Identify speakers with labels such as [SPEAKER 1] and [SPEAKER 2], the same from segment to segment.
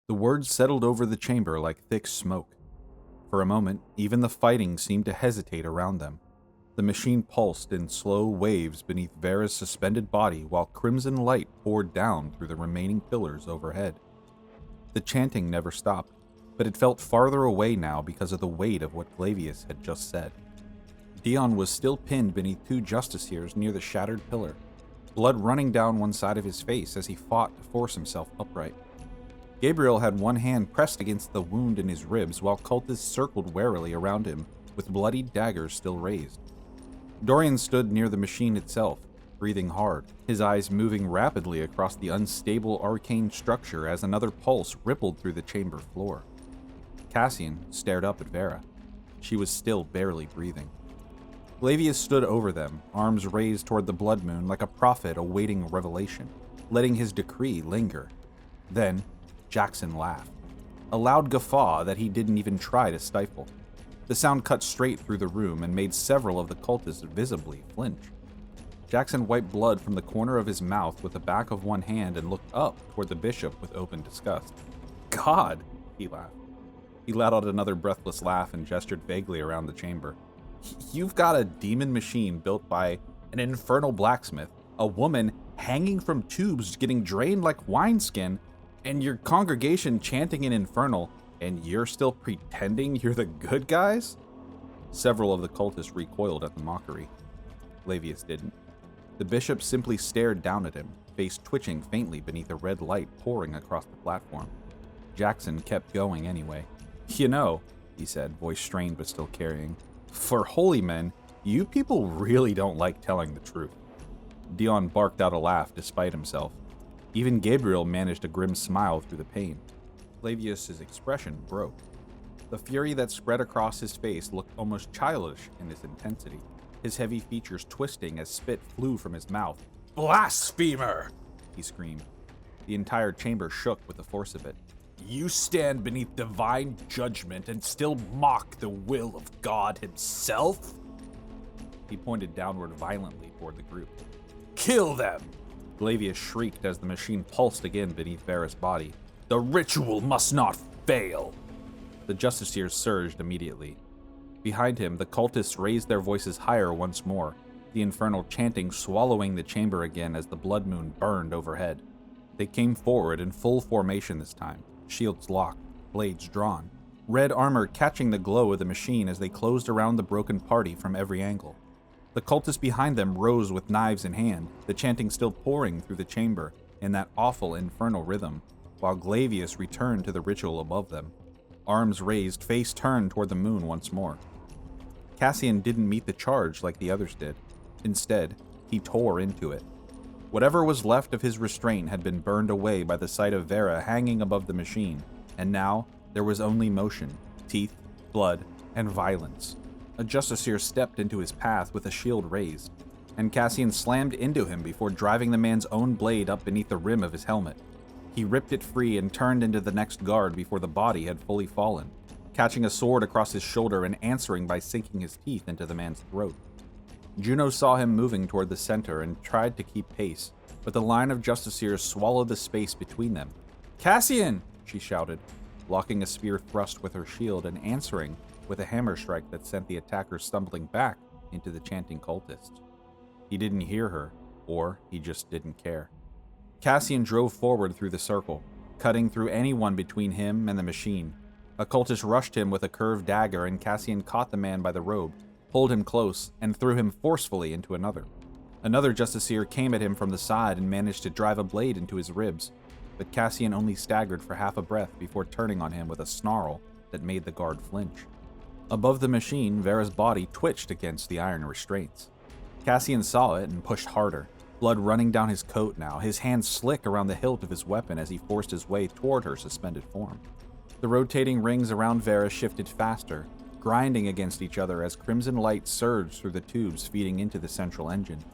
[SPEAKER 1] The words settled over the chamber like thick smoke. For a moment, even the fighting seemed to hesitate around them. The machine pulsed in slow waves beneath Vera's suspended body while crimson light poured down through the remaining pillars overhead. The chanting never stopped, but it felt farther away now because of the weight of what Glavius had just said. Dion was still pinned beneath two justiciars near the shattered pillar, blood running down one side of his face as he fought to force himself upright. Gabriel had one hand pressed against the wound in his ribs while cultists circled warily around him with bloodied daggers still raised. Dorian stood near the machine itself, breathing hard, his eyes moving rapidly across the unstable arcane structure as another pulse rippled through the chamber floor. Cassian stared up at Vera. She was still barely breathing. Glavius stood over them, arms raised toward the blood moon like a prophet awaiting revelation, letting his decree linger. Then, Jackson laughed, a loud guffaw that he didn't even try to stifle. The sound cut straight through the room and made several of the cultists visibly flinch. Jackson wiped blood from the corner of his mouth with the back of one hand and looked up toward the bishop with open disgust. "God!" he laughed. He let out another breathless laugh and gestured vaguely around the chamber. "You've got a demon machine built by an infernal blacksmith, a woman hanging from tubes getting drained like wineskin, and your congregation chanting in infernal, and you're still pretending you're the good guys?" Several of the cultists recoiled at the mockery. Glavius didn't. The bishop simply stared down at him, face twitching faintly beneath a red light pouring across the platform. Jackson kept going anyway. "You know," he said, voice strained but still carrying, "for holy men, you people really don't like telling the truth." Dion barked out a laugh despite himself. Even Gabriel managed a grim smile through the pain. Glavius's expression broke. The fury that spread across his face looked almost childish in its intensity, his heavy features twisting as spit flew from his mouth. "Blasphemer!" he screamed. The entire chamber shook with the force of it. "You stand beneath divine judgment and still mock the will of God himself?" He pointed downward violently toward the group. "Kill them!" Glavius shrieked as the machine pulsed again beneath Vera's body. "The ritual must not fail!" The justiciars surged immediately. Behind him, the cultists raised their voices higher once more, the infernal chanting swallowing the chamber again as the blood moon burned overhead. They came forward in full formation this time, shields locked, blades drawn, red armor catching the glow of the machine as they closed around the broken party from every angle. The cultists behind them rose with knives in hand, the chanting still pouring through the chamber in that awful infernal rhythm, while Glavius returned to the ritual above them, arms raised, face turned toward the moon once more. Cassian didn't meet the charge like the others did. Instead, he tore into it. Whatever was left of his restraint had been burned away by the sight of Vera hanging above the machine, and now there was only motion, teeth, blood, and violence. A justiciar stepped into his path with a shield raised, and Cassian slammed into him before driving the man's own blade up beneath the rim of his helmet. He ripped it free and turned into the next guard before the body had fully fallen, catching a sword across his shoulder and answering by sinking his teeth into the man's throat. Juno saw him moving toward the center and tried to keep pace, but the line of justiciars swallowed the space between them. "Cassian!" she shouted, blocking a spear thrust with her shield and answering with a hammer strike that sent the attacker stumbling back into the chanting cultists. He didn't hear her, or he just didn't care. Cassian drove forward through the circle, cutting through anyone between him and the machine. A cultist rushed him with a curved dagger, and Cassian caught the man by the robe, pulled him close, and threw him forcefully into another. Another justiciar came at him from the side and managed to drive a blade into his ribs, but Cassian only staggered for half a breath before turning on him with a snarl that made the guard flinch. Above the machine, Vera's body twitched against the iron restraints. Cassian saw it and pushed harder, blood running down his coat now, his hands slick around the hilt of his weapon as he forced his way toward her suspended form. The rotating rings around Vera shifted faster, grinding against each other as crimson light surged through the tubes feeding into the central engine.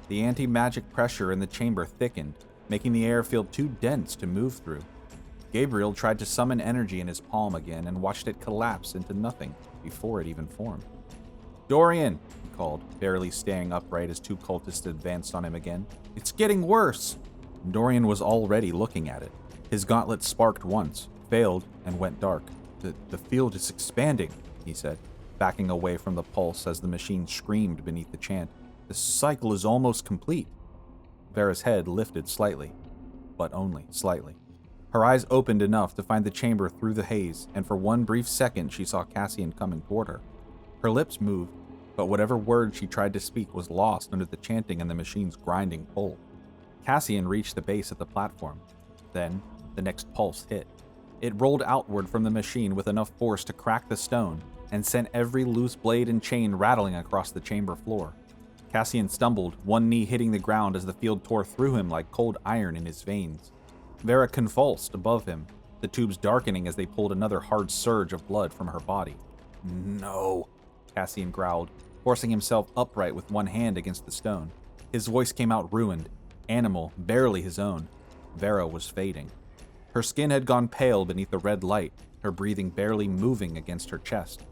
[SPEAKER 1] The anti-magic pressure in the chamber thickened, making the air feel too dense to move through. Gabriel tried to summon energy in his palm again and watched it collapse into nothing before it even formed. "Dorian!" he called, barely staying upright as two cultists advanced on him again. "It's getting worse!" Dorian was already looking at it. His gauntlet sparked once, failed and went dark. The field is expanding, he said, backing away from the pulse as the machine screamed beneath the chant. The cycle is almost complete. Vera's head lifted slightly, but only slightly. Her eyes opened enough to find the chamber through the haze, and for one brief second she saw Cassian coming toward her. Her lips moved, but whatever word she tried to speak was lost under the chanting and the machine's grinding pull. Cassian reached the base of the platform. Then, the next pulse hit. It rolled outward from the machine with enough force to crack the stone, and sent every loose blade and chain rattling across the chamber floor. Cassian stumbled, one knee hitting the ground as the field tore through him like cold iron in his veins. Vera convulsed above him, the tubes darkening as they pulled another hard surge of blood from her body. "No," Cassian growled, forcing himself upright with one hand against the stone. His voice came out ruined, animal, barely his own. Vera was fading. Her skin had gone pale beneath the red light, her breathing barely moving against her chest.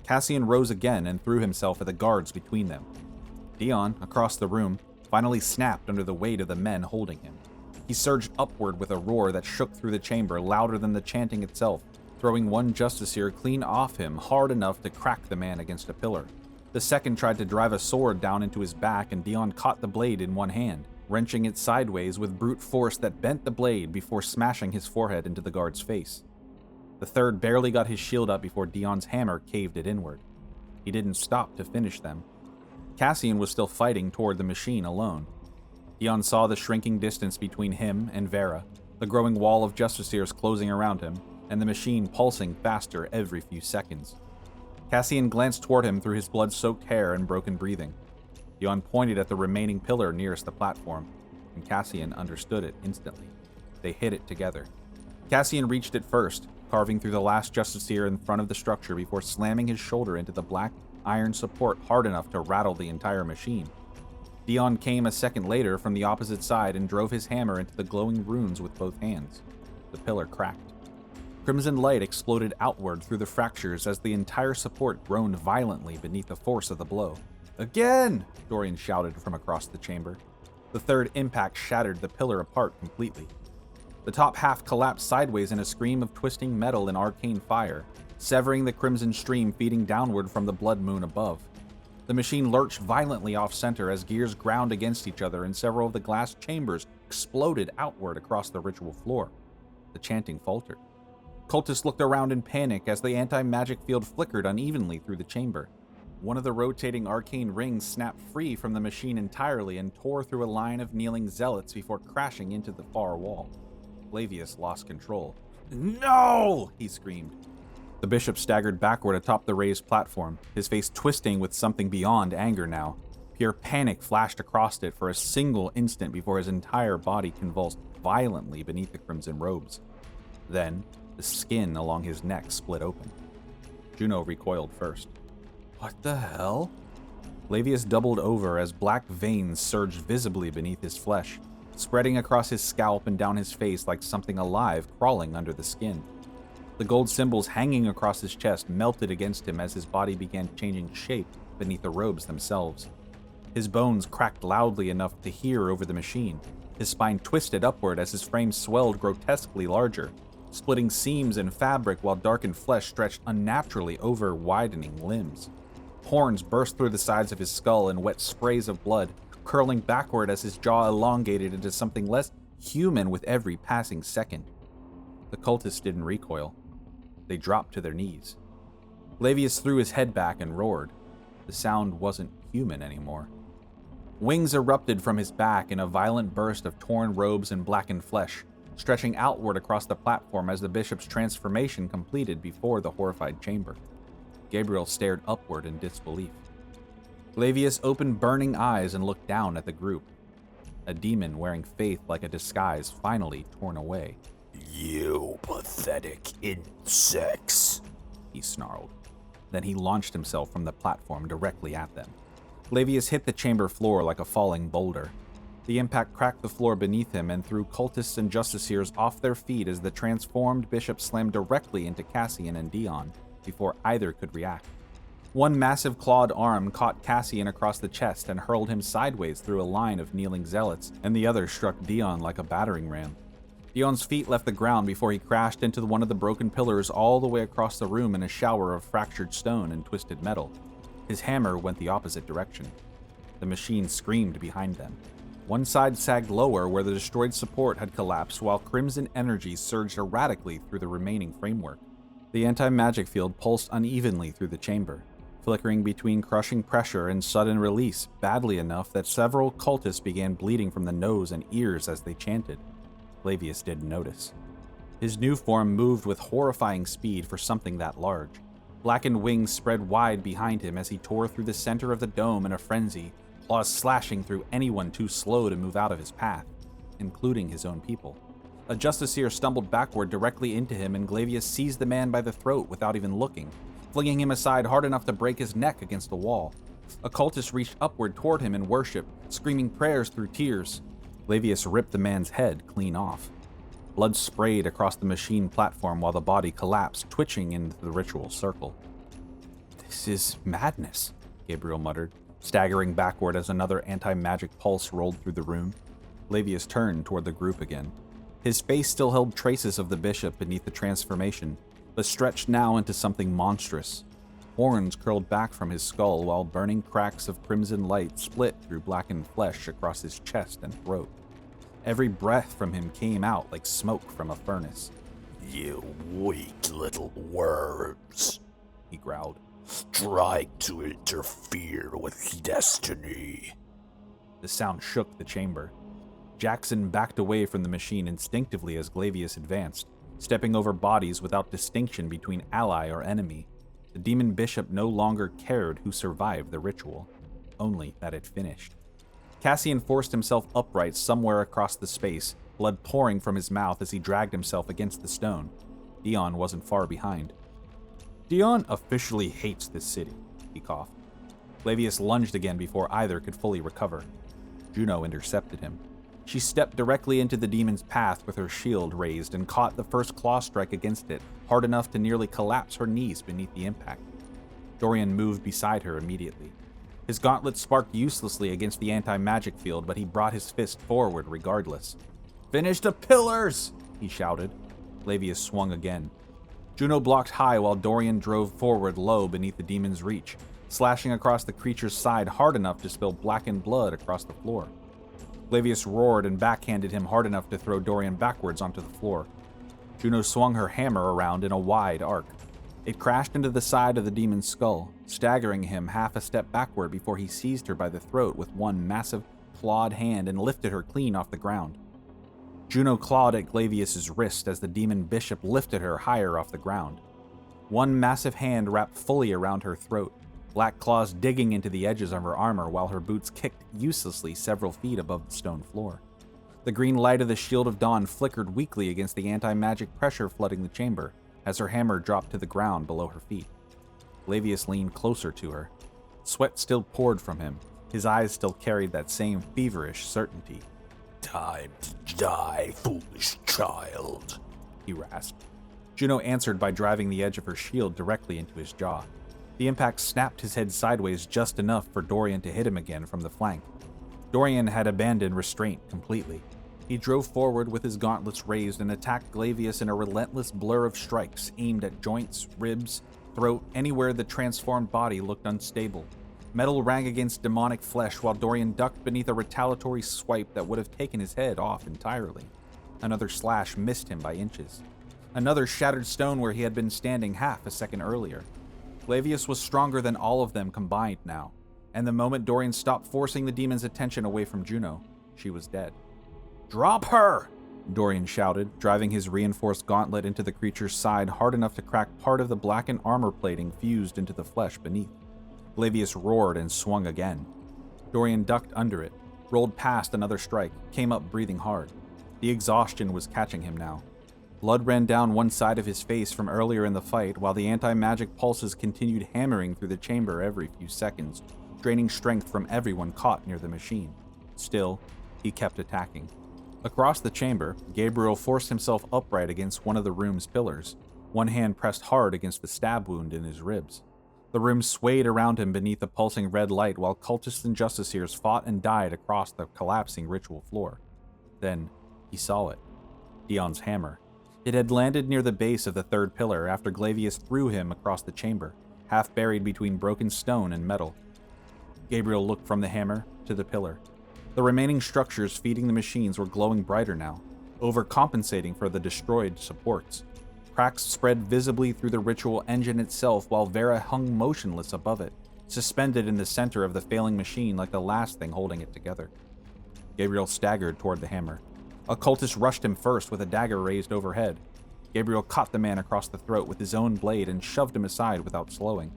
[SPEAKER 1] Cassian rose again and threw himself at the guards between them. Dion, across the room, finally snapped under the weight of the men holding him. He surged upward with a roar that shook through the chamber louder than the chanting itself, throwing one justiciar clean off him hard enough to crack the man against a pillar. The second tried to drive a sword down into his back, and Dion caught the blade in one hand, wrenching it sideways with brute force that bent the blade before smashing his forehead into the guard's face. The third barely got his shield up before Dion's hammer caved it inward. He didn't stop to finish them. Cassian was still fighting toward the machine alone. Dion saw the shrinking distance between him and Vera, the growing wall of justiciars closing around him, and the machine pulsing faster every few seconds. Cassian glanced toward him through his blood-soaked hair and broken breathing. Dion pointed at the remaining pillar nearest the platform, and Cassian understood it instantly. They hit it together. Cassian reached it first, carving through the last justiciar in front of the structure before slamming his shoulder into the black iron support hard enough to rattle the entire machine. Dion came a second later from the opposite side and drove his hammer into the glowing runes with both hands. The pillar cracked. Crimson light exploded outward through the fractures as the entire support groaned violently beneath the force of the blow. "Again!" Dorian shouted from across the chamber. The third impact shattered the pillar apart completely. The top half collapsed sideways in a scream of twisting metal and arcane fire, severing the crimson stream feeding downward from the blood moon above. The machine lurched violently off-center as gears ground against each other, and several of the glass chambers exploded outward across the ritual floor. The chanting faltered. Cultists looked around in panic as the anti-magic field flickered unevenly through the chamber. One of the rotating arcane rings snapped free from the machine entirely and tore through a line of kneeling zealots before crashing into the far wall. Flavius lost control. "No!" he screamed. The bishop staggered backward atop the raised platform, his face twisting with something beyond anger now. Pure panic flashed across it for a single instant before his entire body convulsed violently beneath the crimson robes. Then, the skin along his neck split open. Juno recoiled first. "What the hell?" Flavius doubled over as black veins surged visibly beneath his flesh, spreading across his scalp and down his face like something alive crawling under the skin. The gold symbols hanging across his chest melted against him as his body began changing shape beneath the robes themselves. His bones cracked loudly enough to hear over the machine. His spine twisted upward as his frame swelled grotesquely larger, splitting seams and fabric while darkened flesh stretched unnaturally over widening limbs. Horns burst through the sides of his skull in wet sprays of blood, curling backward as his jaw elongated into something less human with every passing second. The cultists didn't recoil. They dropped to their knees. Flavius threw his head back and roared. The sound wasn't human anymore. Wings erupted from his back in a violent burst of torn robes and blackened flesh, stretching outward across the platform as the bishop's transformation completed before the horrified chamber. Gabriel stared upward in disbelief. Flavius opened burning eyes and looked down at the group. A demon wearing faith like a disguise finally torn away.
[SPEAKER 2] "You pathetic insects,"
[SPEAKER 1] he snarled. Then he launched himself from the platform directly at them. Flavius hit the chamber floor like a falling boulder. The impact cracked the floor beneath him and threw cultists and justiciars off their feet as the transformed bishop slammed directly into Cassian and Dion before either could react. One massive clawed arm caught Cassian across the chest and hurled him sideways through a line of kneeling zealots, and the other struck Dion like a battering ram. Dion's feet left the ground before he crashed into one of the broken pillars all the way across the room in a shower of fractured stone and twisted metal. His hammer went the opposite direction. The machine screamed behind them. One side sagged lower where the destroyed support had collapsed, while crimson energy surged erratically through the remaining framework. The anti-magic field pulsed unevenly through the chamber, flickering between crushing pressure and sudden release, badly enough that several cultists began bleeding from the nose and ears as they chanted. Flavius didn't notice. His new form moved with horrifying speed for something that large. Blackened wings spread wide behind him as he tore through the center of the dome in a frenzy, claws slashing through anyone too slow to move out of his path, including his own people. A justiciar stumbled backward directly into him, and Flavius seized the man by the throat without even looking, flinging him aside hard enough to break his neck against the wall. A cultist reached upward toward him in worship, screaming prayers through tears. Flavius ripped the man's head clean off. Blood sprayed across the machine platform while the body collapsed, twitching into the ritual circle. "This is madness," Gabriel muttered, staggering backward as another anti-magic pulse rolled through the room. Flavius turned toward the group again. His face still held traces of the bishop beneath the transformation, but stretched now into something monstrous. Horns curled back from his skull while burning cracks of crimson light split through blackened flesh across his chest and throat. Every breath from him came out like smoke from a furnace.
[SPEAKER 2] You weak little worms,
[SPEAKER 1] he growled.
[SPEAKER 2] Trying to interfere with destiny.
[SPEAKER 1] The sound shook the chamber. Jackson backed away from the machine instinctively as Flavius advanced, stepping over bodies without distinction between ally or enemy. The demon bishop no longer cared who survived the ritual, only that it finished. Cassian forced himself upright somewhere across the space, blood pouring from his mouth as he dragged himself against the stone. Dion wasn't far behind. "Dion officially hates this city," he coughed. Flavius lunged again before either could fully recover. Juno intercepted him. She stepped directly into the demon's path with her shield raised and caught the first claw strike against it, hard enough to nearly collapse her knees beneath the impact. Dorian moved beside her immediately. His gauntlet sparked uselessly against the anti-magic field, but he brought his fist forward regardless. "Finish the pillars!" he shouted. Flavius swung again. Juno blocked high while Dorian drove forward low beneath the demon's reach, slashing across the creature's side hard enough to spill blackened blood across the floor. Flavius roared and backhanded him hard enough to throw Dorian backwards onto the floor. Juno swung her hammer around in a wide arc. It crashed into the side of the demon's skull, staggering him half a step backward before he seized her by the throat with one massive, clawed hand and lifted her clean off the ground. Juno clawed at Flavius's wrist as the demon bishop lifted her higher off the ground. One massive hand wrapped fully around her throat, black claws digging into the edges of her armor while her boots kicked uselessly several feet above the stone floor. The green light of the Shield of Dawn flickered weakly against the anti-magic pressure flooding the chamber as her hammer dropped to the ground below her feet. Flavius leaned closer to her. Sweat still poured from him. His eyes still carried that same feverish certainty.
[SPEAKER 2] "Time to die, foolish child,"
[SPEAKER 1] he rasped. Juno answered by driving the edge of her shield directly into his jaw. The impact snapped his head sideways just enough for Dorian to hit him again from the flank. Dorian had abandoned restraint completely. He drove forward with his gauntlets raised and attacked Flavius in a relentless blur of strikes aimed at joints, ribs, throat, anywhere the transformed body looked unstable. Metal rang against demonic flesh while Dorian ducked beneath a retaliatory swipe that would have taken his head off entirely. Another slash missed him by inches. Another shattered stone where he had been standing half a second earlier. Flavius was stronger than all of them combined now, and the moment Dorian stopped forcing the demon's attention away from Juno, she was dead. "Drop her!" Dorian shouted, driving his reinforced gauntlet into the creature's side hard enough to crack part of the blackened armor plating fused into the flesh beneath. Flavius roared and swung again. Dorian ducked under it, rolled past another strike, came up breathing hard. The exhaustion was catching him now. Blood ran down one side of his face from earlier in the fight, while the anti-magic pulses continued hammering through the chamber every few seconds, draining strength from everyone caught near the machine. Still, he kept attacking. Across the chamber, Gabriel forced himself upright against one of the room's pillars, one hand pressed hard against the stab wound in his ribs. The room swayed around him beneath the pulsing red light while cultists and justiciars fought and died across the collapsing ritual floor. Then, he saw it. Dion's hammer. It had landed near the base of the third pillar after Glavius threw him across the chamber, half buried between broken stone and metal. Gabriel looked from the hammer to the pillar. The remaining structures feeding the machines were glowing brighter now, overcompensating for the destroyed supports. Cracks spread visibly through the ritual engine itself while Vera hung motionless above it, suspended in the center of the failing machine like the last thing holding it together. Gabriel staggered toward the hammer. A cultist rushed him first with a dagger raised overhead. Gabriel caught the man across the throat with his own blade and shoved him aside without slowing.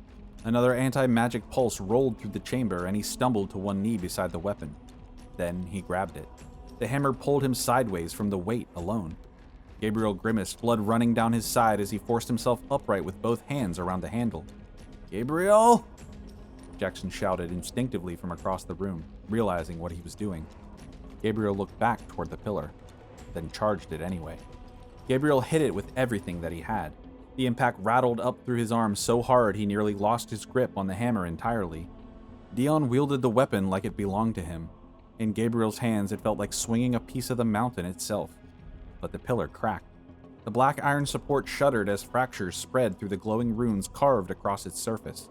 [SPEAKER 1] Another anti-magic pulse rolled through the chamber and he stumbled to one knee beside the weapon. Then he grabbed it. The hammer pulled him sideways from the weight alone. Gabriel grimaced, blood running down his side as he forced himself upright with both hands around the handle. "Gabriel!" Jackson shouted instinctively from across the room, realizing what he was doing. Gabriel looked back toward the pillar, then charged it anyway. Gabriel hit it with everything that he had. The impact rattled up through his arm so hard he nearly lost his grip on the hammer entirely. Dion wielded the weapon like it belonged to him. In Gabriel's hands, it felt like swinging a piece of the mountain itself. But the pillar cracked. The black iron support shuddered as fractures spread through the glowing runes carved across its surface.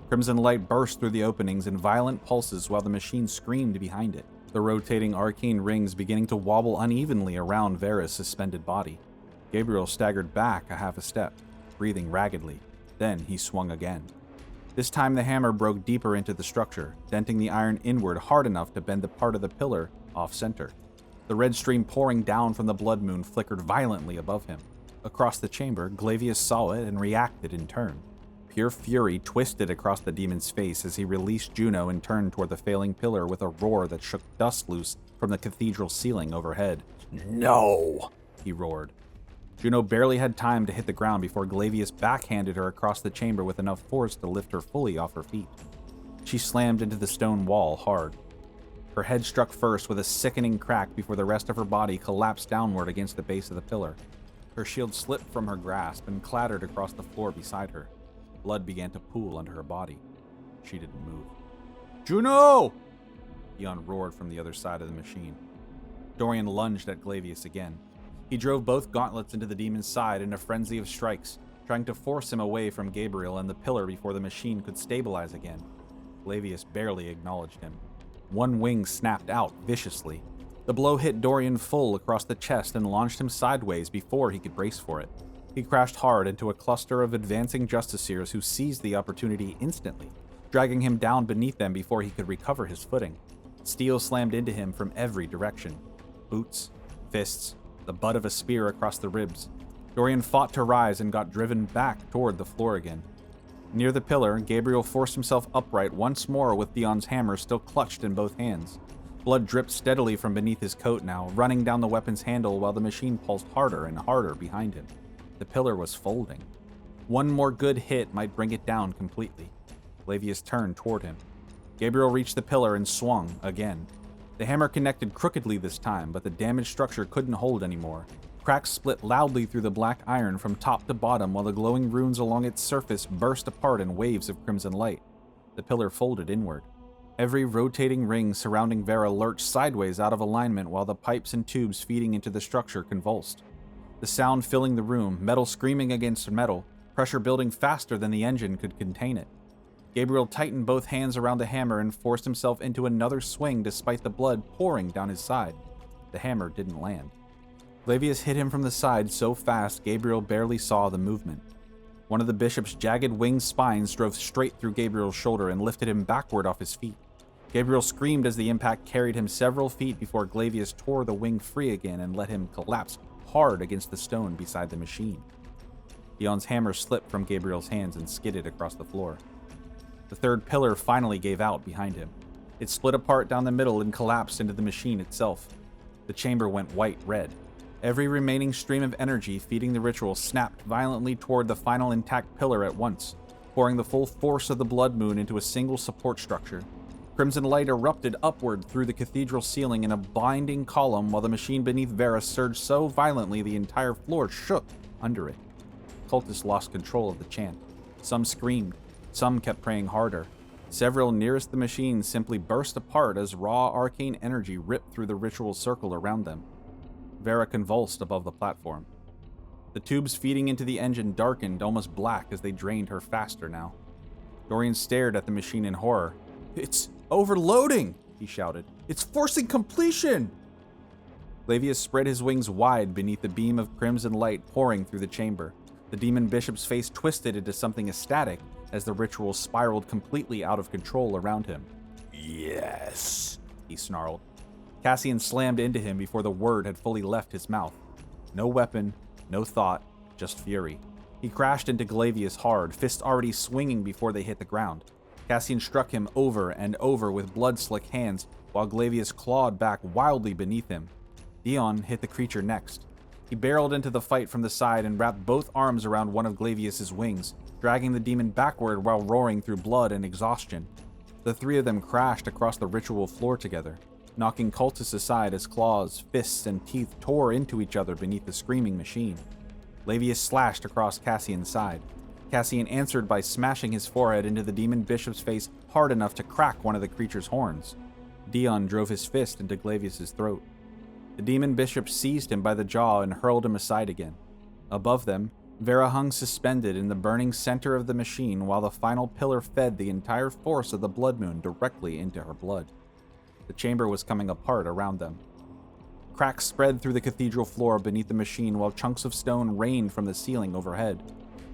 [SPEAKER 1] Crimson light burst through the openings in violent pulses while the machine screamed behind it, the rotating arcane rings beginning to wobble unevenly around Vera's suspended body. Gabriel staggered back a half a step, breathing raggedly. Then he swung again. This time the hammer broke deeper into the structure, denting the iron inward hard enough to bend the part of the pillar off-center. The red stream pouring down from the blood moon flickered violently above him. Across the chamber, Glavius saw it and reacted in turn. Pure fury twisted across the demon's face as he released Juno and turned toward the failing pillar with a roar that shook dust loose from the cathedral ceiling overhead.
[SPEAKER 2] No!
[SPEAKER 1] He roared. Juno barely had time to hit the ground before Glavius backhanded her across the chamber with enough force to lift her fully off her feet. She slammed into the stone wall hard. Her head struck first with a sickening crack before the rest of her body collapsed downward against the base of the pillar. Her shield slipped from her grasp and clattered across the floor beside her. Blood began to pool under her body. She didn't move. "Juno!" Dion roared from the other side of the machine. Dorian lunged at Glavius again. He drove both gauntlets into the demon's side in a frenzy of strikes, trying to force him away from Gabriel and the pillar before the machine could stabilize again. Glavius barely acknowledged him. One wing snapped out viciously. The blow hit Dorian full across the chest and launched him sideways before he could brace for it. He crashed hard into a cluster of advancing justiciars who seized the opportunity instantly, dragging him down beneath them before he could recover his footing. Steel slammed into him from every direction. Boots, fists, the butt of a spear across the ribs. Dorian fought to rise and got driven back toward the floor again. Near the pillar, Gabriel forced himself upright once more with Dion's hammer still clutched in both hands. Blood dripped steadily from beneath his coat now, running down the weapon's handle while the machine pulsed harder and harder behind him. The pillar was folding. One more good hit might bring it down completely. Glavius turned toward him. Gabriel reached the pillar and swung again. The hammer connected crookedly this time, but the damaged structure couldn't hold anymore. Cracks split loudly through the black iron from top to bottom while the glowing runes along its surface burst apart in waves of crimson light. The pillar folded inward. Every rotating ring surrounding Vera lurched sideways out of alignment while the pipes and tubes feeding into the structure convulsed. The sound filling the room, metal screaming against metal, pressure building faster than the engine could contain it. Gabriel tightened both hands around the hammer and forced himself into another swing despite the blood pouring down his side. The hammer didn't land. Glavius hit him from the side so fast Gabriel barely saw the movement. One of the bishop's jagged winged spines drove straight through Gabriel's shoulder and lifted him backward off his feet. Gabriel screamed as the impact carried him several feet before Glavius tore the wing free again and let him collapse hard against the stone beside the machine. Dion's hammer slipped from Gabriel's hands and skidded across the floor. The third pillar finally gave out behind him. It split apart down the middle and collapsed into the machine itself. The chamber went white-red. Every remaining stream of energy feeding the ritual snapped violently toward the final intact pillar at once, pouring the full force of the blood moon into a single support structure. Crimson light erupted upward through the cathedral ceiling in a blinding column while the machine beneath Vera surged so violently the entire floor shook under it. Cultists lost control of the chant. Some screamed. Some kept praying harder. Several nearest the machine simply burst apart as raw arcane energy ripped through the ritual circle around them. Vera convulsed above the platform. The tubes feeding into the engine darkened almost black as they drained her faster now. Dorian stared at the machine in horror. "It's overloading!" he shouted. "It's forcing completion!" Glavius spread his wings wide beneath the beam of crimson light pouring through the chamber. The demon bishop's face twisted into something ecstatic as the ritual spiraled completely out of control around him.
[SPEAKER 2] Yes,
[SPEAKER 1] he snarled. Cassian slammed into him before the word had fully left his mouth. No weapon, no thought, just fury. He crashed into Glavius hard, fists already swinging before they hit the ground. Cassian struck him over and over with blood-slick hands, while Glavius clawed back wildly beneath him. Dion hit the creature next. He barreled into the fight from the side and wrapped both arms around one of Glavius's wings, dragging the demon backward while roaring through blood and exhaustion. The three of them crashed across the ritual floor together, knocking cultists aside as claws, fists, and teeth tore into each other beneath the screaming machine. Glavius slashed across Cassian's side. Cassian answered by smashing his forehead into the demon bishop's face hard enough to crack one of the creature's horns. Dion drove his fist into Glavius's throat. The demon bishop seized him by the jaw and hurled him aside again. Above them, Vera hung suspended in the burning center of the machine while the final pillar fed the entire force of the blood moon directly into her blood. The chamber was coming apart around them. Cracks spread through the cathedral floor beneath the machine while chunks of stone rained from the ceiling overhead.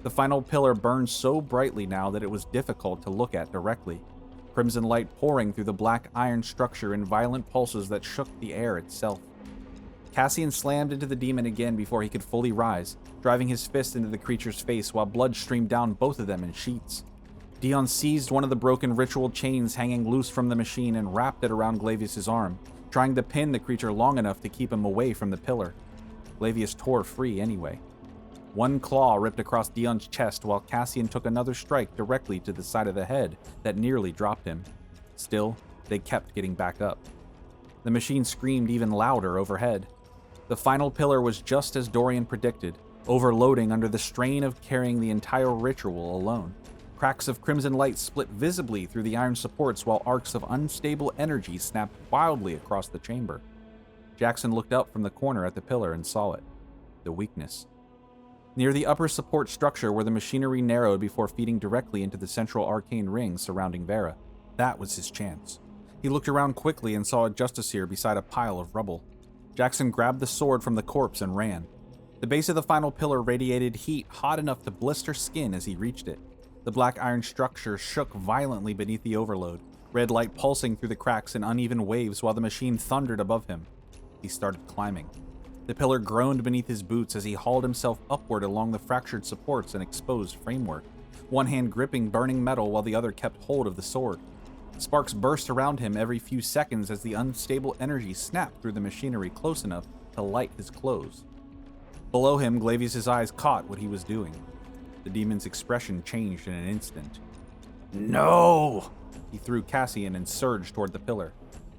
[SPEAKER 1] The final pillar burned so brightly now that it was difficult to look at directly, crimson light pouring through the black iron structure in violent pulses that shook the air itself. Cassian slammed into the demon again before he could fully rise, driving his fist into the creature's face while blood streamed down both of them in sheets. Dion seized one of the broken ritual chains hanging loose from the machine and wrapped it around Glavius's arm, trying to pin the creature long enough to keep him away from the pillar. Glavius tore free anyway. One claw ripped across Dion's chest while Cassian took another strike directly to the side of the head that nearly dropped him. Still, they kept getting back up. The machine screamed even louder overhead. The final pillar was just as Dorian predicted, overloading under the strain of carrying the entire ritual alone. Cracks of crimson light split visibly through the iron supports while arcs of unstable energy snapped wildly across the chamber. Jackson looked up from the corner at the pillar and saw it. The weakness. Near the upper support structure where the machinery narrowed before feeding directly into the central arcane ring surrounding Vera. That was his chance. He looked around quickly and saw a justiciar beside a pile of rubble. Jackson grabbed the sword from the corpse and ran. The base of the final pillar radiated heat hot enough to blister skin as he reached it. The black iron structure shook violently beneath the overload, red light pulsing through the cracks in uneven waves while the machine thundered above him. He started climbing. The pillar groaned beneath his boots as he hauled himself upward along the fractured supports and exposed framework, one hand gripping burning metal while the other kept hold of the sword. Sparks burst around him every few seconds as the unstable energy snapped through the machinery close enough to light his clothes. Below him, Glavius's eyes caught what he was doing. The demon's expression changed in an instant.
[SPEAKER 2] No!
[SPEAKER 1] He threw Cassian and surged toward the pillar.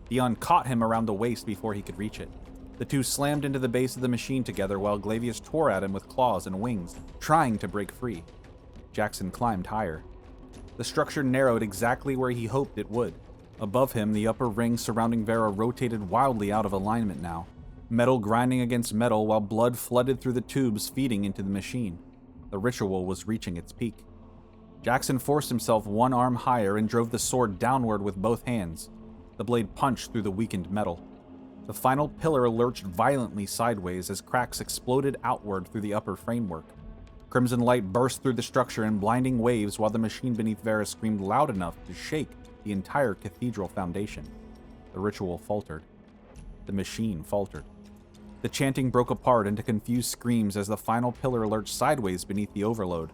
[SPEAKER 1] Dion caught him around the waist before he could reach it. The two slammed into the base of the machine together while Glavius tore at him with claws and wings, trying to break free. Jackson climbed higher. The structure narrowed exactly where he hoped it would. Above him, the upper ring surrounding Vera rotated wildly out of alignment now, metal grinding against metal while blood flooded through the tubes feeding into the machine. The ritual was reaching its peak. Jackson forced himself one arm higher and drove the sword downward with both hands. The blade punched through the weakened metal. The final pillar lurched violently sideways as cracks exploded outward through the upper framework. Crimson light burst through the structure in blinding waves while the machine beneath Vera screamed loud enough to shake the entire cathedral foundation. The ritual faltered. The machine faltered. The chanting broke apart into confused screams as the final pillar lurched sideways beneath the overload.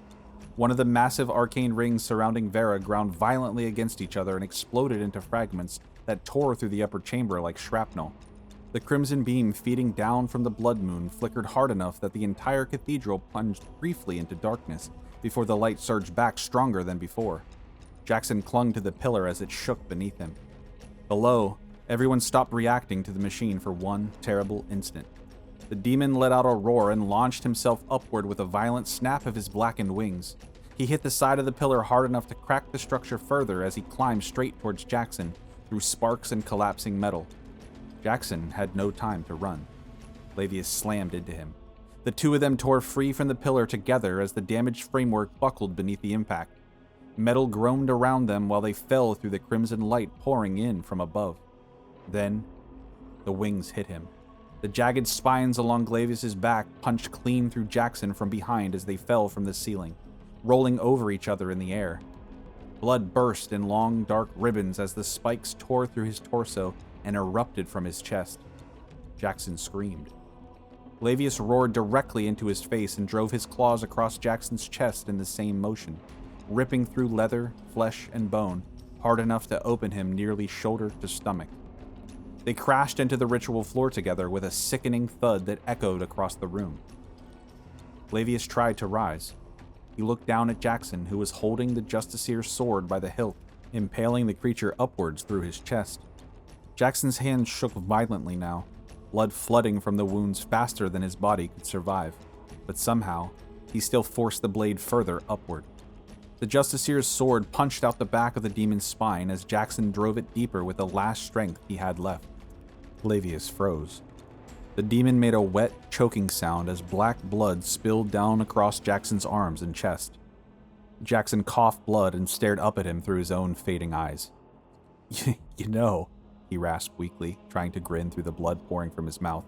[SPEAKER 1] One of the massive arcane rings surrounding Vera ground violently against each other and exploded into fragments that tore through the upper chamber like shrapnel. The crimson beam feeding down from the blood moon flickered hard enough that the entire cathedral plunged briefly into darkness before the light surged back stronger than before. Jackson clung to the pillar as it shook beneath him. Below, everyone stopped reacting to the machine for one terrible instant. The demon let out a roar and launched himself upward with a violent snap of his blackened wings. He hit the side of the pillar hard enough to crack the structure further as he climbed straight towards Jackson through sparks and collapsing metal. Jackson had no time to run. Clavius slammed into him. The two of them tore free from the pillar together as the damaged framework buckled beneath the impact. Metal groaned around them while they fell through the crimson light pouring in from above. Then, the wings hit him. The jagged spines along Clavius's back punched clean through Jackson from behind as they fell from the ceiling, rolling over each other in the air. Blood burst in long, dark ribbons as the spikes tore through his torso and erupted from his chest. Jackson screamed. Clavius roared directly into his face and drove his claws across Jackson's chest in the same motion, ripping through leather, flesh, and bone, hard enough to open him nearly shoulder to stomach. They crashed into the ritual floor together with a sickening thud that echoed across the room. Clavius tried to rise. He looked down at Jackson, who was holding the Justicier's sword by the hilt, impaling the creature upwards through his chest. Jackson's hands shook violently now, blood flooding from the wounds faster than his body could survive, but somehow, he still forced the blade further upward. The Justicier's sword punched out the back of the demon's spine as Jackson drove it deeper with the last strength he had left. Clavius froze. The demon made a wet, choking sound as black blood spilled down across Jackson's arms and chest. Jackson coughed blood and stared up at him through his own fading eyes. You know, he rasped weakly, trying to grin through the blood pouring from his mouth.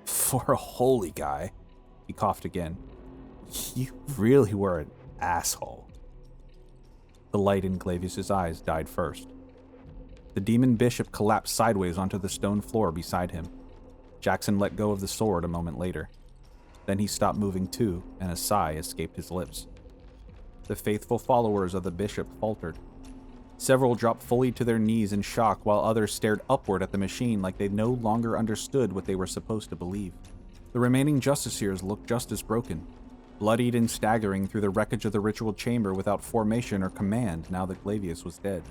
[SPEAKER 1] For a holy guy, he coughed again. You really were an asshole. The light in Clavius's eyes died first. The demon bishop collapsed sideways onto the stone floor beside him. Jackson let go of the sword a moment later. Then he stopped moving too, and a sigh escaped his lips. The faithful followers of the bishop faltered. Several dropped fully to their knees in shock, while others stared upward at the machine like they no longer understood what they were supposed to believe. The remaining justiciars looked just as broken, bloodied and staggering through the wreckage of the ritual chamber without formation or command now that Clavius was dead.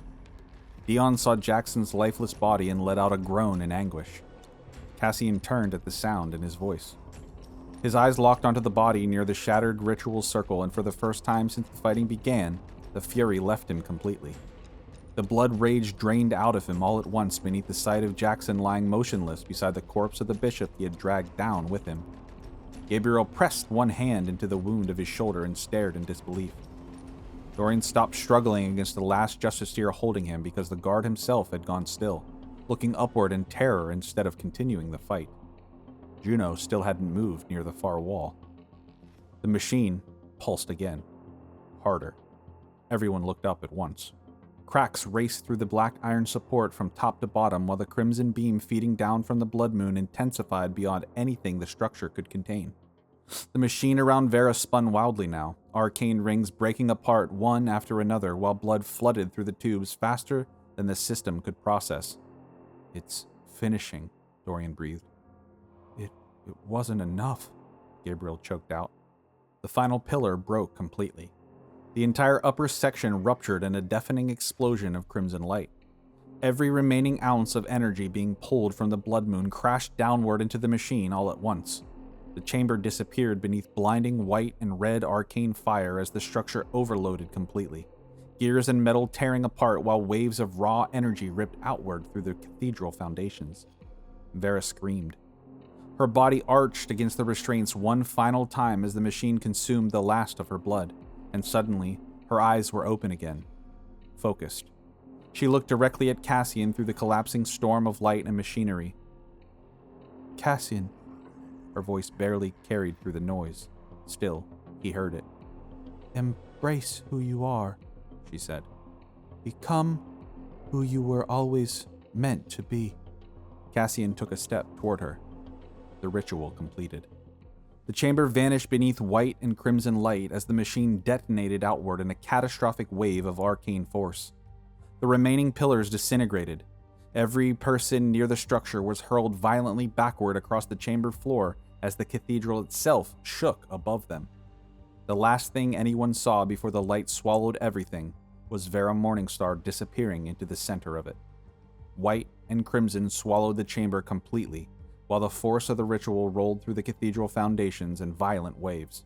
[SPEAKER 1] Dion saw Jackson's lifeless body and let out a groan in anguish. Cassian turned at the sound in his voice. His eyes locked onto the body near the shattered ritual circle, and for the first time since the fighting began, the fury left him completely. The blood rage drained out of him all at once beneath the sight of Jackson lying motionless beside the corpse of the bishop he had dragged down with him. Gabriel pressed one hand into the wound of his shoulder and stared in disbelief. Dorian stopped struggling against the last justiciar holding him because the guard himself had gone still, looking upward in terror instead of continuing the fight. Juno still hadn't moved near the far wall. The machine pulsed again, harder. Everyone looked up at once. Cracks raced through the black iron support from top to bottom while the crimson beam feeding down from the blood moon intensified beyond anything the structure could contain. The machine around Vera spun wildly now, arcane rings breaking apart one after another while blood flooded through the tubes faster than the system could process. It's finishing, Dorian breathed. It wasn't enough, Gabriel choked out. The final pillar broke completely. The entire upper section ruptured in a deafening explosion of crimson light. Every remaining ounce of energy being pulled from the blood moon crashed downward into the machine all at once. The chamber disappeared beneath blinding white and red arcane fire as the structure overloaded completely, gears and metal tearing apart while waves of raw energy ripped outward through the cathedral foundations. Vera screamed. Her body arched against the restraints one final time as the machine consumed the last of her blood, and suddenly, her eyes were open again, focused. She looked directly at Cassian through the collapsing storm of light and machinery. Cassian, her voice barely carried through the noise. Still, he heard it. Embrace who you are, she said. Become who you were always meant to be. Cassian took a step toward her. The ritual completed. The chamber vanished beneath white and crimson light as the machine detonated outward in a catastrophic wave of arcane force. The remaining pillars disintegrated. Every person near the structure was hurled violently backward across the chamber floor as the cathedral itself shook above them. The last thing anyone saw before the light swallowed everything was Vera Morningstar disappearing into the center of it. White and crimson swallowed the chamber completely, while the force of the ritual rolled through the cathedral foundations in violent waves.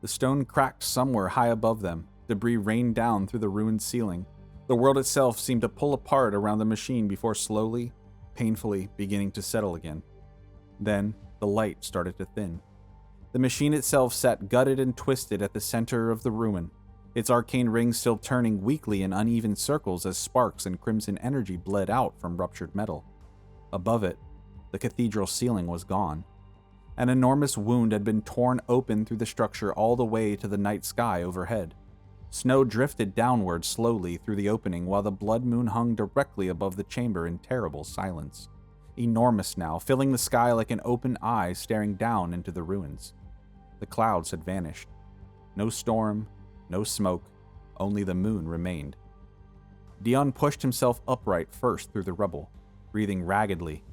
[SPEAKER 1] The stone cracked somewhere high above them, debris rained down through the ruined ceiling. The world itself seemed to pull apart around the machine before slowly, painfully beginning to settle again. Then, the light started to thin. The machine itself sat gutted and twisted at the center of the ruin, its arcane ring still turning weakly in uneven circles as sparks and crimson energy bled out from ruptured metal. Above it, the cathedral ceiling was gone. An enormous wound had been torn open through the structure all the way to the night sky overhead. Snow drifted downward slowly through the opening while the blood moon hung directly above the chamber in terrible silence. Enormous now, filling the sky like an open eye staring down into the ruins. The clouds had vanished. No storm, no smoke, only the moon remained. Dion pushed himself upright first through the rubble, breathing raggedly.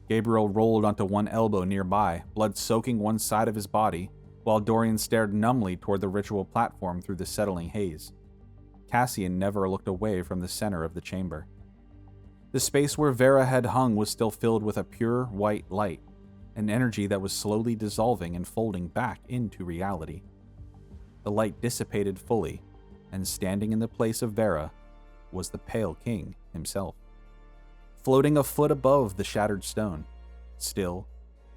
[SPEAKER 1] Gabriel rolled onto one elbow nearby, blood soaking one side of his body, while Dorian stared numbly toward the ritual platform through the settling haze. Cassian never looked away from the center of the chamber. The space where Vera had hung was still filled with a pure white light, an energy that was slowly dissolving and folding back into reality. The light dissipated fully, and standing in the place of Vera was the Pale King himself. Floating a foot above the shattered stone, still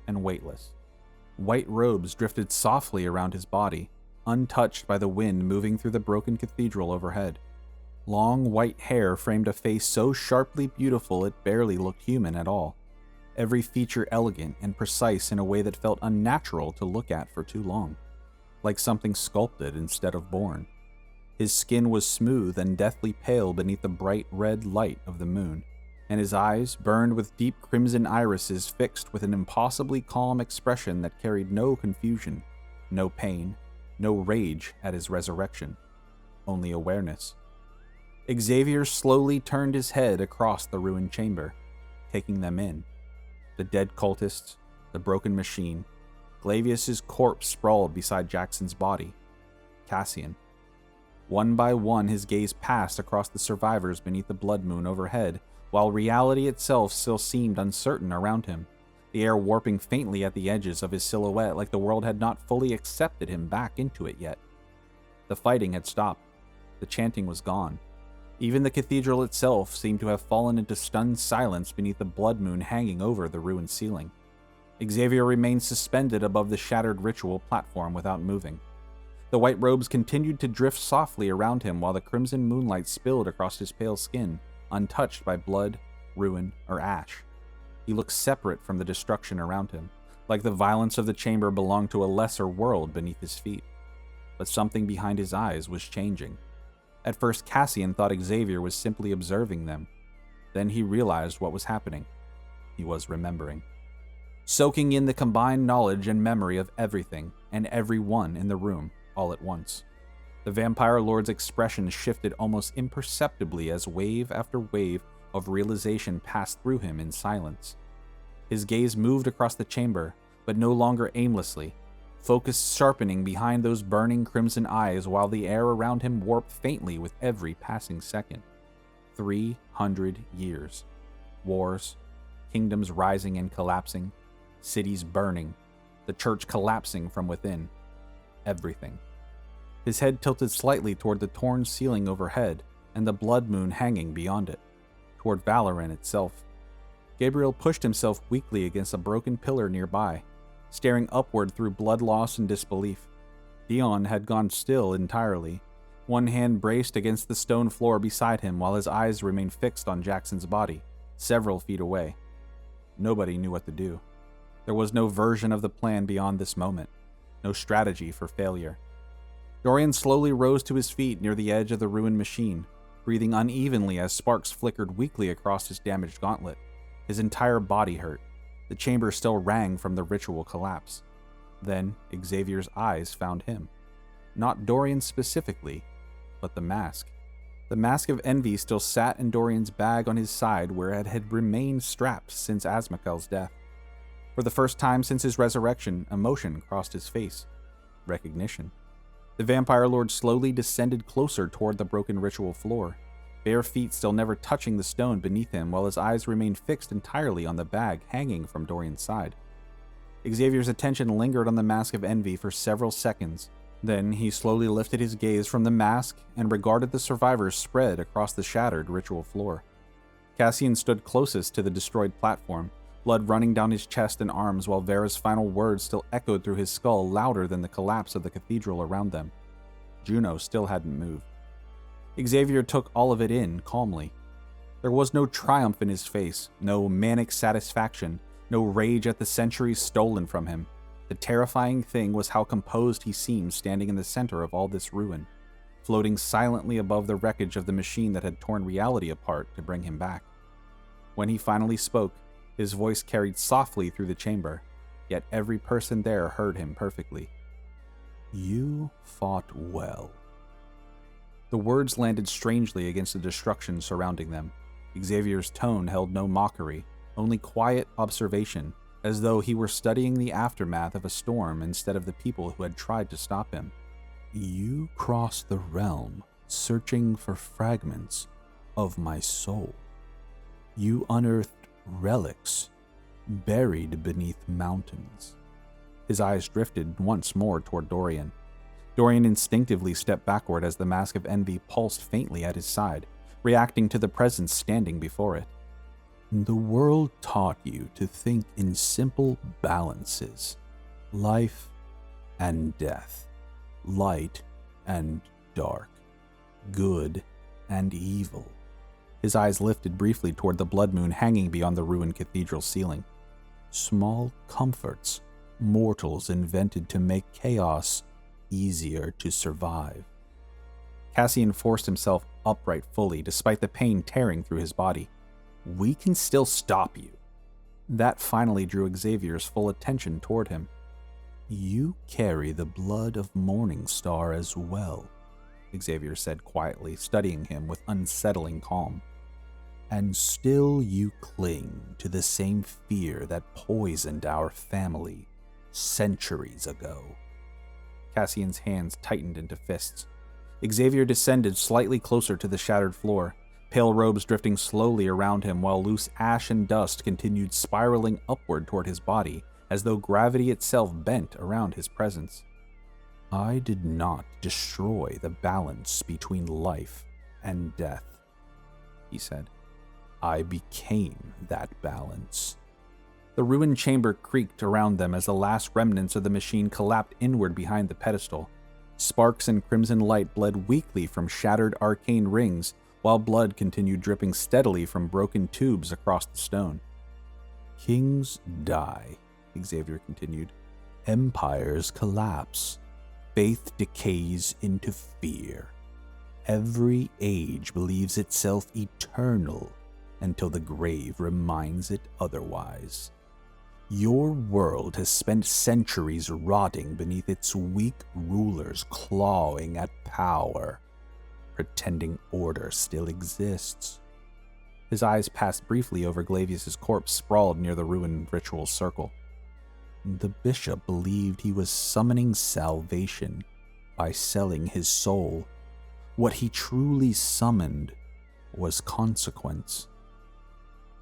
[SPEAKER 1] and weightless. White robes drifted softly around his body, untouched by the wind moving through the broken cathedral overhead. Long white hair framed a face so sharply beautiful it barely looked human at all, every feature elegant and precise in a way that felt unnatural to look at for too long, like something sculpted instead of born. His skin was smooth and deathly pale beneath the bright red light of the moon, and his eyes, burned with deep crimson irises, fixed with an impossibly calm expression that carried no confusion, no pain, no rage at his resurrection, only awareness. Xavier slowly turned his head across the ruined chamber, taking them in. The dead cultists, the broken machine, Glavius's corpse sprawled beside Jackson's body, Cassian. One by one his gaze passed across the survivors beneath the blood moon overhead, while reality itself still seemed uncertain around him, the air warping faintly at the edges of his silhouette like the world had not fully accepted him back into it yet. The fighting had stopped. The chanting was gone. Even the cathedral itself seemed to have fallen into stunned silence beneath the blood moon hanging over the ruined ceiling. Xavier remained suspended above the shattered ritual platform without moving. The white robes continued to drift softly around him while the crimson moonlight spilled across his pale skin, untouched by blood, ruin, or ash. He looked separate from the destruction around him, like the violence of the chamber belonged to a lesser world beneath his feet. But something behind his eyes was changing. At first, Cassian thought Xavier was simply observing them. Then he realized what was happening. He was remembering. Soaking in the combined knowledge and memory of everything and everyone in the room all at once. The Vampire Lord's expression shifted almost imperceptibly as wave after wave of realization passed through him in silence. His gaze moved across the chamber, but no longer aimlessly, focus sharpening behind those burning crimson eyes while the air around him warped faintly with every passing second. 300 years. Wars, kingdoms rising and collapsing, cities burning, the church collapsing from within. Everything. His head tilted slightly toward the torn ceiling overhead and the blood moon hanging beyond it, toward Valoran itself. Gabriel pushed himself weakly against a broken pillar nearby, staring upward through blood loss and disbelief. Dion had gone still entirely, one hand braced against the stone floor beside him while his eyes remained fixed on Jackson's body, several feet away. Nobody knew what to do. There was no version of the plan beyond this moment, no strategy for failure. Dorian slowly rose to his feet near the edge of the ruined machine, breathing unevenly as sparks flickered weakly across his damaged gauntlet. His entire body hurt. The chamber still rang from the ritual collapse. Then Xavier's eyes found him. Not Dorian specifically, but the mask. The mask of envy still sat in Dorian's bag on his side where it had remained strapped since Azmakel's death. For the first time since his resurrection, emotion crossed his face. Recognition. The Vampire Lord slowly descended closer toward the broken ritual floor, bare feet still never touching the stone beneath him while his eyes remained fixed entirely on the bag hanging from Dorian's side. Xavier's attention lingered on the mask of envy for several seconds. Then he slowly lifted his gaze from the mask and regarded the survivors spread across the shattered ritual floor. Cassian stood closest to the destroyed platform, blood running down his chest and arms while Vera's final words still echoed through his skull louder than the collapse of the cathedral around them. Juno still hadn't moved. Xavier took all of it in calmly. There was no triumph in his face, no manic satisfaction, no rage at the centuries stolen from him. The terrifying thing was how composed he seemed standing in the center of all this ruin, floating silently above the wreckage of the machine that had torn reality apart to bring him back. When he finally spoke, his voice carried softly through the chamber, yet every person there heard him perfectly. "You fought well." The words landed strangely against the destruction surrounding them. Xavier's tone held no mockery, only quiet observation, as though he were studying the aftermath of a storm instead of the people who had tried to stop him. "You crossed the realm, searching for fragments of my soul. You unearthed relics buried beneath mountains." His eyes drifted once more toward Dorian. Dorian instinctively stepped backward as the mask of envy pulsed faintly at his side, reacting to the presence standing before it. "The world taught you to think in simple balances, life and death, light and dark, good and evil." His eyes lifted briefly toward the blood moon hanging beyond the ruined cathedral ceiling. "Small comforts mortals invented to make chaos easier to survive." Cassian forced himself upright fully, despite the pain tearing through his body. "We can still stop you." That finally drew Xavier's full attention toward him. "You carry the blood of Morningstar as well," Xavier said quietly, studying him with unsettling calm. "And still you cling to the same fear that poisoned our family centuries ago." Cassian's hands tightened into fists. Xavier descended slightly closer to the shattered floor, pale robes drifting slowly around him while loose ash and dust continued spiraling upward toward his body as though gravity itself bent around his presence. "I did not destroy the balance between life and death," he said. "I became that balance." The ruined chamber creaked around them as the last remnants of the machine collapsed inward behind the pedestal. Sparks and crimson light bled weakly from shattered arcane rings, while blood continued dripping steadily from broken tubes across the stone. "Kings die," Xavier continued. "Empires collapse. Faith decays into fear. Every age believes itself eternal until the grave reminds it otherwise. Your world has spent centuries rotting beneath its weak rulers clawing at power, pretending order still exists." His eyes passed briefly over Glavius's corpse sprawled near the ruined ritual circle. "The bishop believed he was summoning salvation by selling his soul. What he truly summoned was consequence."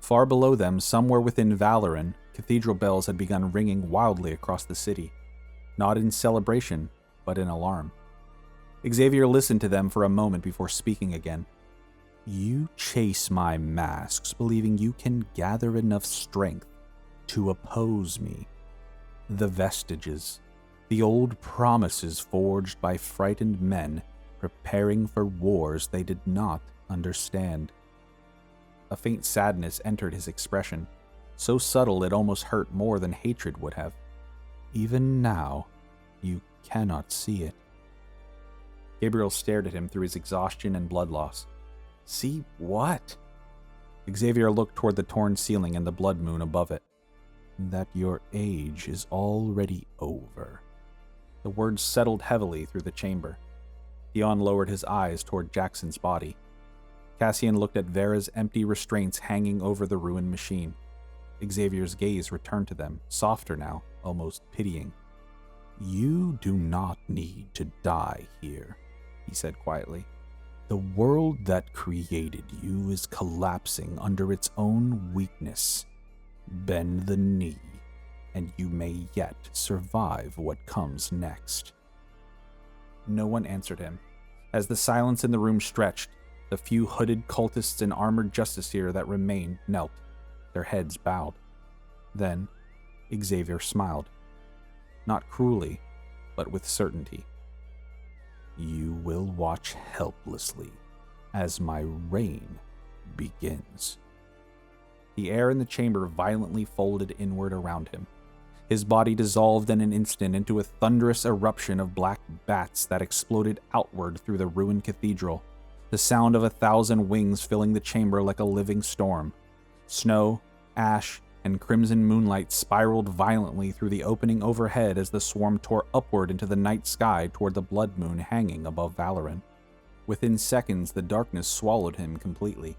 [SPEAKER 1] Far below them, somewhere within Valoran, cathedral bells had begun ringing wildly across the city, not in celebration, but in alarm. Xavier listened to them for a moment before speaking again. "You chase my masks, believing you can gather enough strength to oppose me. The vestiges, the old promises forged by frightened men preparing for wars they did not understand." A faint sadness entered his expression, so subtle it almost hurt more than hatred would have. "Even now, you cannot see it." Gabriel stared at him through his exhaustion and blood loss. "See what?" Xavier looked toward the torn ceiling and the blood moon above it. "That your age is already over." The words settled heavily through the chamber. Theon lowered his eyes toward Jackson's body. Cassian looked at Vera's empty restraints hanging over the ruined machine. Xavier's gaze returned to them, softer now, almost pitying. "You do not need to die here," he said quietly. "The world that created you is collapsing under its own weakness. Bend the knee, and you may yet survive what comes next." No one answered him. As the silence in the room stretched, the few hooded cultists and armored justiciar that remained knelt, their heads bowed. Then, Xavier smiled. Not cruelly, but with certainty. You will watch helplessly as my reign begins. The air in the chamber violently folded inward around him. His body dissolved in an instant into a thunderous eruption of black bats that exploded outward through the ruined cathedral, the sound of 1,000 wings filling the chamber like a living storm. Snow, ash, and crimson moonlight spiraled violently through the opening overhead as the swarm tore upward into the night sky toward the blood moon hanging above Valoran. Within seconds, the darkness swallowed him completely.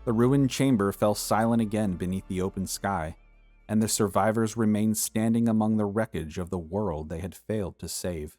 [SPEAKER 1] The ruined chamber fell silent again beneath the open sky, and the survivors remained standing among the wreckage of the world they had failed to save.